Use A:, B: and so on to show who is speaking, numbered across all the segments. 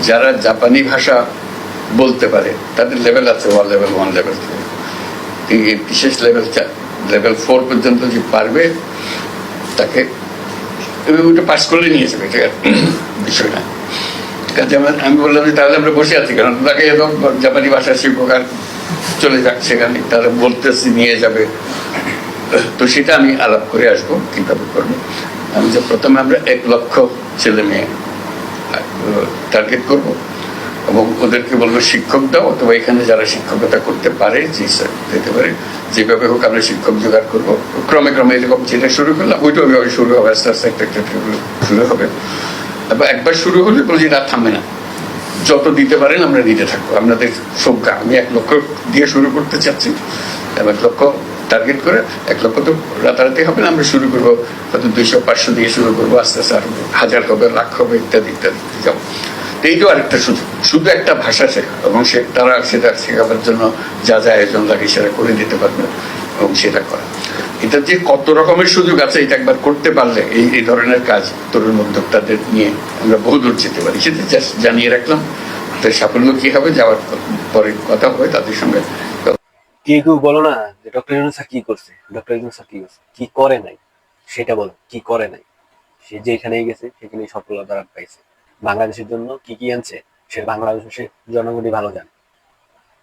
A: যারা জাপানি ভাষা বলতে পারে তাদের লেভেল আছে, লেভেল 1, লেভেল 2, বিশেষ লেভেল 4 পর্যন্ত যে পারবে তাকে ওইটা পাস করলে নিয়ে যাবে, এটা বিষয় না। কাজে আমি বললাম যে তাহলে আমরা বসে আছি কারণ তাকে জাপানি ভাষা শিক্ষক আর চলে যাক সেখানে, তারা বলতেছি নিয়ে যাবে। তো সেটা আমি আলাপ করে আসবো কিভাবে করবো। আমি যে প্রথমে আমরা 1 লক্ষ ছেলে মেয়ে টার্গেট করব এবং ওদেরকে বলবো শিক্ষক দাও, অথবা এখানে যারা শিক্ষকতা করতে পারে যেতে পারে, যেভাবে হোক আমরা শিক্ষক জোগাড় করবো। ক্রমে ক্রমে এরকম যেটা শুরু করলাম ওইটাও শুরু হবে, আস্তে আস্তে একটা শুরু হবে। এবং একবার শুরু হলে বলছি না, থামবে না, যত দিতে পারেন আমরা দিতে থাকবো। আপনাদের সংখ্যা আমি 1 লক্ষ দিয়ে শুরু করতে চাচ্ছি, 1 লক্ষ টার্গেট করে। 1 লক্ষ তো রাতারাতি হবে না, আমরা শুরু করবো হয়তো 200-500 দিয়ে শুরু করবো, আস্তে আস্তে আরো 1000 হবে, লাখ হবে, ইত্যাদি ইত্যাদি যাবো। এইটাও আরেকটা সুযোগ, শুধু একটা ভাষা শেখা এবং তারা সেটা শেখাবার জন্য যা যা আয়োজন লাগে সেটা করে দিতে পারবে এবং সেটা করা। এটা যে কত রকমের সুযোগ আছে এটা একবার করতে পারলে এই ধরনের কাজ তরুণ উদ্যোক্তাদের নিয়ে আমরা বহুদূর যেতে পারি, সেটা জানিয়ে রাখলাম। তার সাফল্য কি হবে যাওয়ার পরে কথা হবে তাদের সঙ্গে।
B: কেউ বলো না যে ডক্টর ইউনূস স্যার কি করছে, ডক্টর ইউনূস স্যার কি করছে, কি করে নাই সেটা বলো, কি করে নাই। সে যেখানেই গেছে সেখানেই সফলতা পাইছে। বাংলাদেশের জন্য কি কি আনছে সে বাংলাদেশের জনগণই ভালো জানে,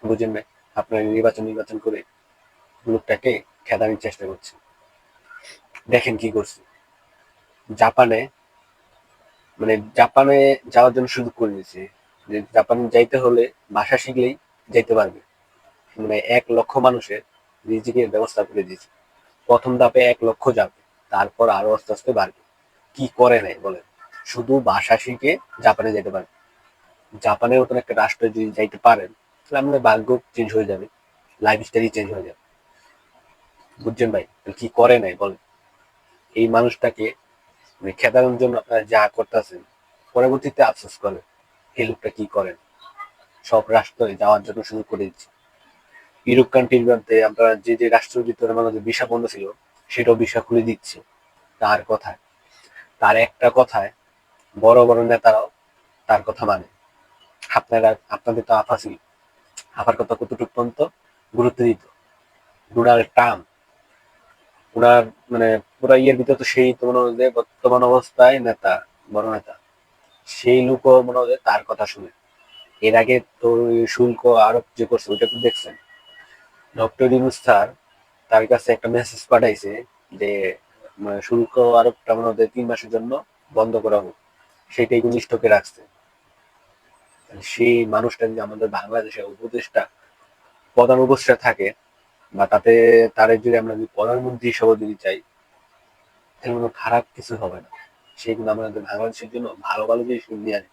B: বুঝেন ভাই। আপনার নির্বাচন করে লোকটাকে খেদানোর চেষ্টা করছে। দেখেন কি করছে জাপানে, জাপানে যাওয়ার জন্য সুযোগ করে দিয়েছে যে জাপানে যাইতে হলে ভাষা শিখলেই যাইতে পারবে। 1 লক্ষ মানুষের রিজিকের ব্যবস্থা করে দিয়েছে। প্রথম ধাপে 1 লক্ষ যাবে, তারপর আরো আস্তে আস্তে বাড়বে। কি করে নাই বলেন, শুধু ভাষা শিখে জাপানে যেতে পারবে। জাপানের মতন একটা রাষ্ট্রে যদি যাইতে পারেন তাহলে আমাদের ভাগ্য চেঞ্জ হয়ে যাবে, লাইফ স্টাইলই চেঞ্জ হয়ে যাবে, বুঝছেন ভাই। কি করে নাই বলেন। এই মানুষটাকে খেদানোর জন্য আপনারা যা করতেছেন পরবর্তীতে আফসোস করেন এই লোকটা কি করেন। সব রাষ্ট্রে যাওয়ার জন্য সুযোগ করে দিচ্ছে। ইউরোপ কান্ট্রির মধ্যে আমরা যে রাষ্ট্রদূতের আমাদের ভিসা বন্ধ ছিল সেটাও ভিসা খুলে দিচ্ছে তার কথায়। তার একটা কথায় বড় বড় নেতারাও তার কথা মানে। আপনাদের তো আফা ছিল, আফার কথা কতটুকু পর্যন্ত গুরুত্ব দিত। ডোনাল্ড ট্রাম্প ওনার পুরো ইয়ের ভিতরে তো সেই তো মনে হয় যে বর্তমান অবস্থায় নেতা, বড় নেতা, সেই লোকও মনে হয় তার কথা শুনে। এর আগে তো শুল্ক আরোপ যে করছে ওইটা তো দেখছেন। ডক্টর ইউনূস স্যার তার কাছে একটা মেসেজ পাঠাইছে যে শুল্ক আরোপটা মনে হয় 3 মাসের জন্য বন্ধ করা হোক, সেটাই কিন্তু স্টকে রাখছে। সেই মানুষটা যদি আমাদের বাংলাদেশের প্রধান উপদেষ্টা থাকে বা তারে যদি আমরা প্রধানমন্ত্রী হিসেবে যদি চাই তাহলে কোনো খারাপ কিছু হবে না। সে কিন্তু আমাদের বাংলাদেশের জন্য ভালো ভালো জিনিস নিয়ে আনে।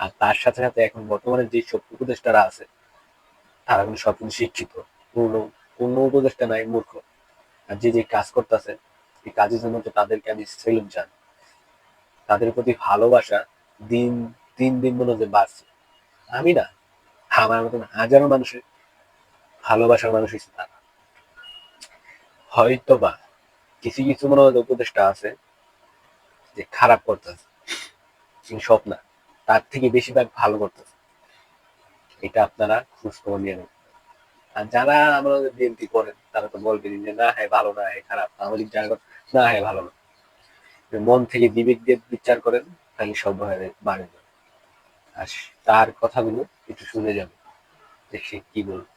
B: আর তার সাথে সাথে এখন বর্তমানে যে সব উপদেষ্টারা আছে তারা কিন্তু সব কিন্তু শিক্ষিত, কোনো উপদেষ্টা নাই মূর্খ। আর যে কাজ করতেছে এই কাজের জন্য তো তাদেরকে আমি সেলুট জানাই। তাদের প্রতি ভালোবাসা দিন দিন দিন মনে হচ্ছে বাড়ছে। আমি না, আমার মতন হাজারো মানুষের ভালোবাসার মানুষ হচ্ছে তারা। হয়তো বা কিছু কিছু মনে হয় উপদেষ্টা আছে যে খারাপ করতেছে, কিন্তু সব না, তার থেকে বেশিরভাগ ভালো করতেছে। এটা আপনারা খোঁজ খবর নিয়ে নেবেন। আর যারা আমাদের বিএনপি করেন তারা তো বলবেন যে না হ্যাঁ ভালো, না হ্যাঁ খারাপ, আমাদের যারা না হ্যাঁ ভালো না। মন থেকে বিবেক দিয়ে বিচার করেন তাহলে সব বাড়ে যাবে। আর তার কথাগুলো একটু শুনে যাবে যে সে কি বলবে।